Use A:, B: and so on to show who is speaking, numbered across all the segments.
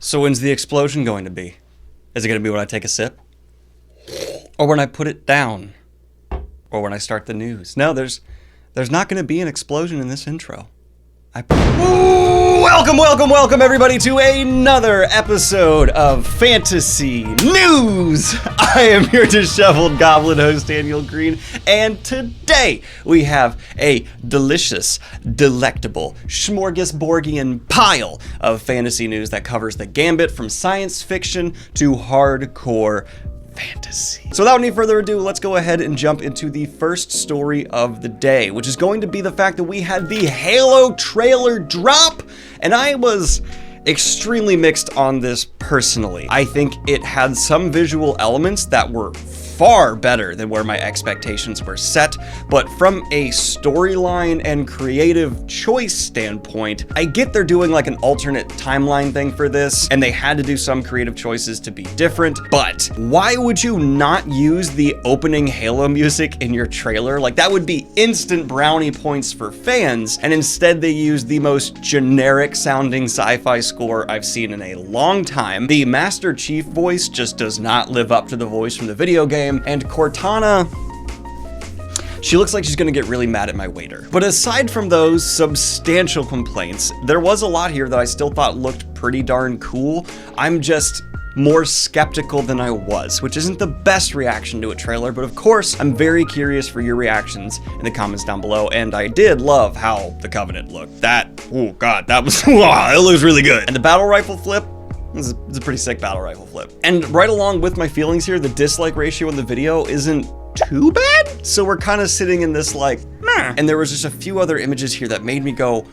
A: So when's the explosion going to be? Is it going to be when I take a sip? Or when I put it down? Or when I start the news? No, there's not going to be an explosion in this intro. Welcome everybody to another episode of Fantasy News. I am your disheveled goblin host, Daniel Greene, and today we have a delicious, delectable, smorgasbordian pile of fantasy news that covers the gambit from science fiction to hardcore fantasy. So without any further ado, let's go ahead and jump into the first story of the day, which is going to be the fact that we had the Halo trailer drop, and I was extremely mixed on this personally. I think it had some visual elements that were far better than where my expectations were set, but from a storyline and creative choice standpoint, I get they're doing like an alternate timeline thing for this, and they had to do some creative choices to be different, but why would you not use the opening Halo music in your trailer? Like, that would be instant brownie points for fans, and instead they used the most generic sounding sci-fi score I've seen in a long time. The Master Chief voice just does not live up to the voice from the video game, and Cortana, she looks like she's gonna get really mad at my waiter. But aside from those substantial complaints, there was a lot here that I still thought looked pretty darn cool. I'm just more skeptical than I was, which isn't the best reaction to a trailer, but of course, I'm very curious for your reactions in the comments down below, and I did love how the Covenant looked. Oh god, that was, wow, it looks really good. And the battle rifle flip, it's a pretty sick battle rifle flip. And right along with my feelings here, the dislike ratio in the video isn't too bad. So we're kind of sitting in this like, meh. And there was just a few other images here that made me go,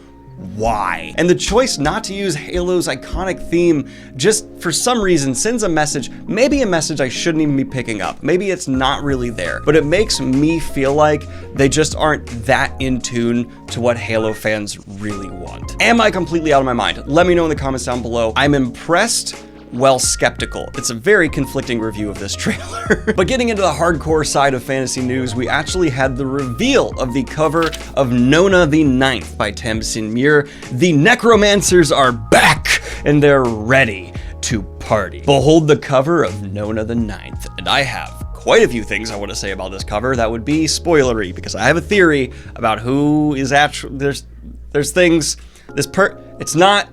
A: why? And the choice not to use Halo's iconic theme just for some reason sends a message, maybe a message I shouldn't even be picking up. Maybe it's not really there, but it makes me feel like they just aren't that in tune to what Halo fans really want. Am I completely out of my mind? Let me know in the comments down below. I'm impressed, well, skeptical. It's a very conflicting review of this trailer. But getting into the hardcore side of fantasy news, we actually had the reveal of the cover of Nona the Ninth by Tamsin Muir. The necromancers are back, and they're ready to party. Behold the cover of Nona the Ninth, and I have quite a few things I want to say about this cover that would be spoilery, because I have a theory about who is actually, there's things, it's not,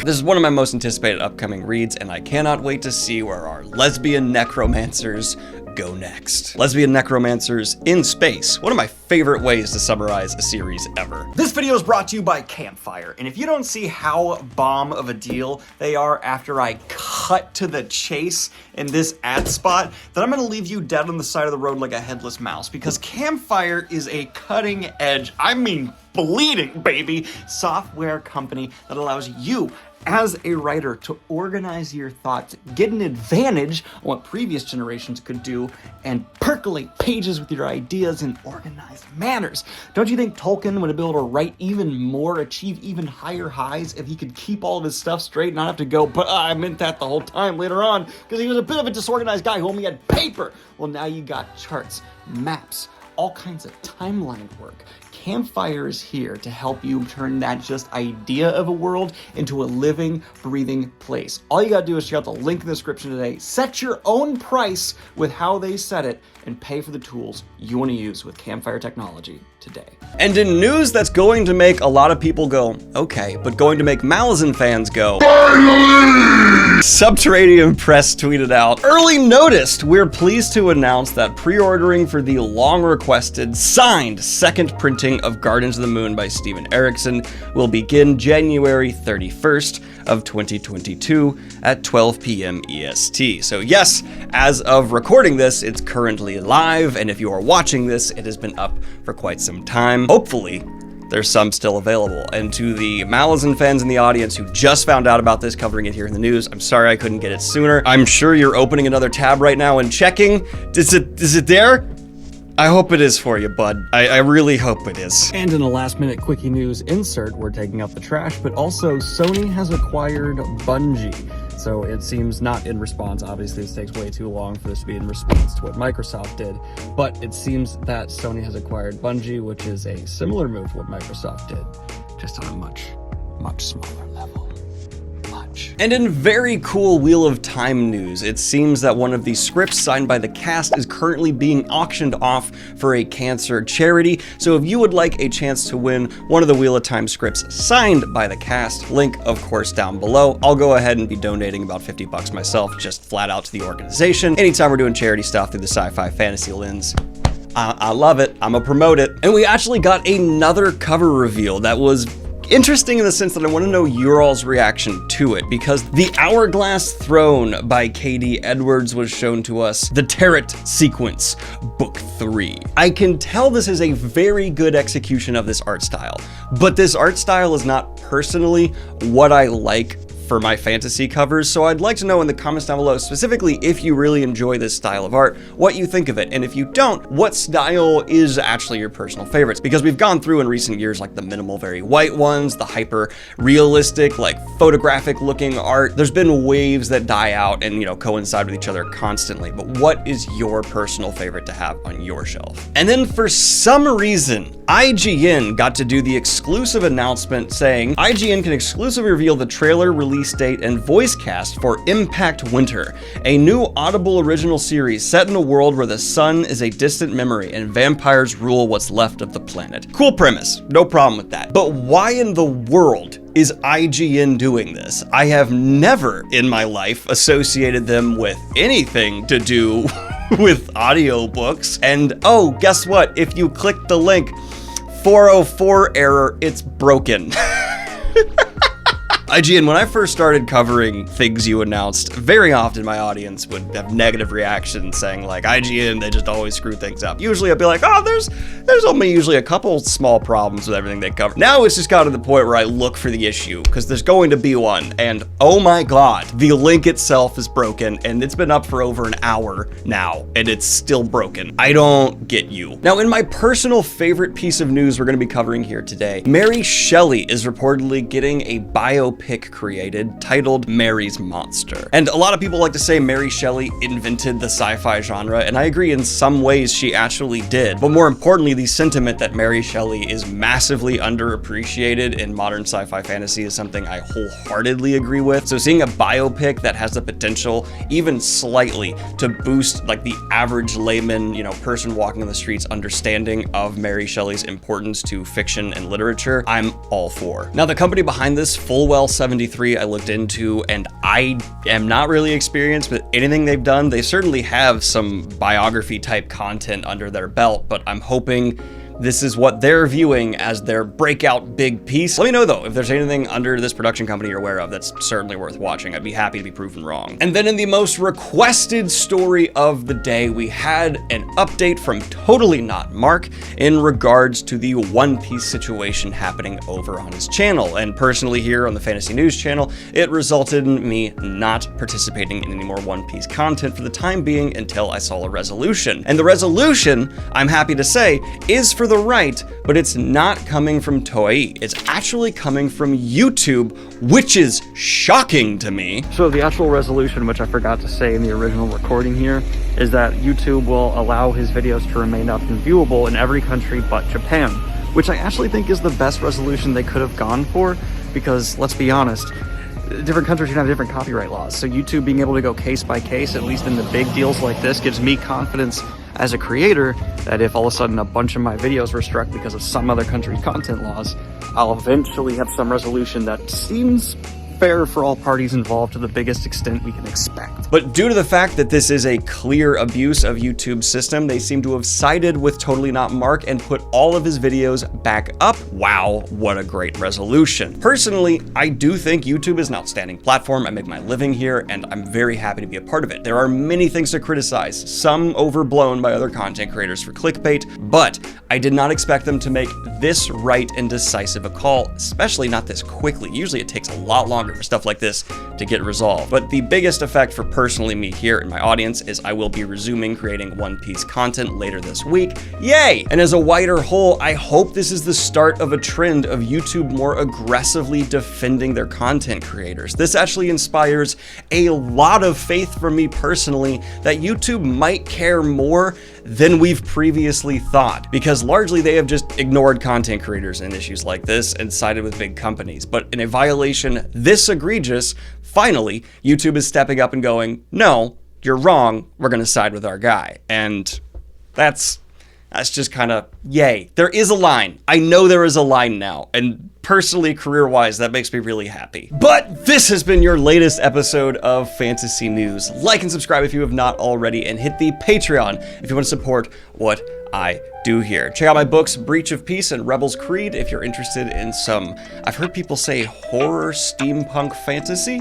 A: this is one of my most anticipated upcoming reads, and I cannot wait to see where our lesbian necromancers go next. Lesbian necromancers in space. One of my favorite ways to summarize a series ever. This video is brought to you by Campfire, and if you don't see how bomb of a deal they are after I cut to the chase in this ad spot, then I'm gonna leave you dead on the side of the road like a headless mouse, because Campfire is a cutting edge, I mean bleeding baby, software company that allows you as a writer to organize your thoughts, get an advantage on what previous generations could do, and percolate pages with your ideas in organized manners. Don't you think Tolkien would have been able to write even more, achieve even higher highs if he could keep all of his stuff straight and not have to go, but I meant that the whole time later on, because he was a bit of a disorganized guy who only had paper. Well, now you got charts, maps, all kinds of timeline work. Campfire is here to help you turn that just idea of a world into a living, breathing place. All you gotta do is check out the link in the description today, set your own price with how they set it, and pay for the tools you want to use with Campfire technology today. And in news that's going to make a lot of people go, okay, but going to make Malazan fans go, finally! Subterranean Press tweeted out, early noticed, we're pleased to announce that pre-ordering for the long-requested, signed second printing of Guardians of the Moon by Steven Erikson will begin January 31st of 2022 at 12 p.m. EST. So yes, as of recording this, it's currently live, and if you are watching this, it has been up for quite some time. Hopefully, there's some still available. And to the Malazan fans in the audience who just found out about this, covering it here in the news, I'm sorry I couldn't get it sooner. I'm sure you're opening another tab right now and checking. Is it there? I hope it is for you, bud. I really hope it is. And in a last-minute quickie news insert, we're taking out the trash, but also Sony has acquired Bungie. So it seems not in response. Obviously, this takes way too long for this to be in response to what Microsoft did. But it seems that Sony has acquired Bungie, which is a similar move to what Microsoft did, just on a much, much smaller level. Much. And in very cool Wheel of Time news, it seems that one of the scripts signed by the cast is currently being auctioned off for a cancer charity. So if you would like a chance to win one of the Wheel of Time scripts signed by the cast, link of course down below. I'll go ahead and be donating about 50 bucks myself, just flat out to the organization. Anytime we're doing charity stuff through the sci-fi fantasy lens, I love it. I'm gonna promote it. And we actually got another cover reveal that was interesting in the sense that I want to know your all's reaction to it, because the Hourglass Throne by K.D. Edwards was shown to us, the Tarot Sequence, Book 3. I can tell this is a very good execution of this art style, but this art style is not personally what I like for my fantasy covers, so I'd like to know in the comments down below, specifically if you really enjoy this style of art, what you think of it, and if you don't, what style is actually your personal favorites, because we've gone through in recent years like the minimal, very white ones, the hyper realistic, like photographic looking art. There's been waves that die out and, you know, coincide with each other constantly, but what is your personal favorite to have on your shelf? And then for some reason, IGN got to do the exclusive announcement saying IGN can exclusively reveal the trailer, release date, and voice cast for Impact Winter, a new Audible original series set in a world where the sun is a distant memory and vampires rule what's left of the planet. Cool premise, no problem with that. But why in the world is IGN doing this? I have never in my life associated them with anything to do with audiobooks. And oh, guess what? If you click the link, 404 error, it's broken. IGN, when I first started covering things you announced, very often my audience would have negative reactions saying like, IGN, they just always screw things up. Usually I'd be like, oh, there's only usually a couple small problems with everything they cover. Now it's just gotten to the point where I look for the issue, because there's going to be one, and oh my god, the link itself is broken, and it's been up for over an hour now, and it's still broken. I don't get you. Now, in my personal favorite piece of news we're going to be covering here today, Mary Shelley is reportedly getting a biopic created titled Mary's Monster. And a lot of people like to say Mary Shelley invented the sci-fi genre, and I agree in some ways she actually did. But more importantly, the sentiment that Mary Shelley is massively underappreciated in modern sci-fi fantasy is something I wholeheartedly agree with. So seeing a biopic that has the potential, even slightly, to boost like the average layman, you know, person walking on the streets understanding of Mary Shelley's importance to fiction and literature, I'm all for. Now, the company behind this, Fullwell 73, I looked into, and I am not really experienced with anything they've done. They certainly have some biography type content under their belt, but I'm hoping this is what they're viewing as their breakout big piece. Let me know though if there's anything under this production company you're aware of that's certainly worth watching. I'd be happy to be proven wrong. And then in the most requested story of the day, we had an update from Totally Not Mark in regards to the One Piece situation happening over on his channel. And personally here on the Fantasy News channel, it resulted in me not participating in any more One Piece content for the time being until I saw a resolution. And the resolution, I'm happy to say, is for the right, but it's not coming from Toei. It's actually coming from YouTube, which is shocking to me.
B: So the actual resolution, which I forgot to say in the original recording here, is that YouTube will allow his videos to remain up and viewable in every country but Japan, which I actually think is the best resolution they could have gone for, because let's be honest, different countries can have different copyright laws. So YouTube being able to go case by case, at least in the big deals like this, gives me confidence as a creator that if all of a sudden a bunch of my videos were struck because of some other country's content laws, I'll eventually have some resolution that seems fair for all parties involved to the biggest extent we can expect.
A: But due to the fact that this is a clear abuse of YouTube's system, they seem to have sided with Totally Not Mark and put all of his videos back up. Wow, what a great resolution. Personally, I do think YouTube is an outstanding platform. I make my living here, and I'm very happy to be a part of it. There are many things to criticize, some overblown by other content creators for clickbait, but I did not expect them to make this right and decisive a call, especially not this quickly. Usually it takes a lot longer for stuff like this to get resolved. But the biggest effect for personally me here in my audience is I will be resuming creating One Piece content later this week. Yay! And as a wider whole, I hope this is the start of a trend of YouTube more aggressively defending their content creators. This actually inspires a lot of faith from me personally that YouTube might care more than we've previously thought, because largely they have just ignored content creators in issues like this and sided with big companies. But in a violation this egregious, finally, YouTube is stepping up and going, no, you're wrong, we're gonna side with our guy. And that's just kind of, yay. There is a line. I know there is a line now. And personally, career-wise, that makes me really happy. But this has been your latest episode of Fantasy News. Like and subscribe if you have not already, and hit the Patreon if you want to support what I do here. Check out my books, Breach of Peace and Rebel's Creed, if you're interested in some, I've heard people say horror steampunk fantasy.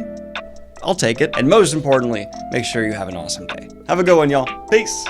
A: I'll take it. And most importantly, make sure you have an awesome day. Have a good one, y'all. Peace.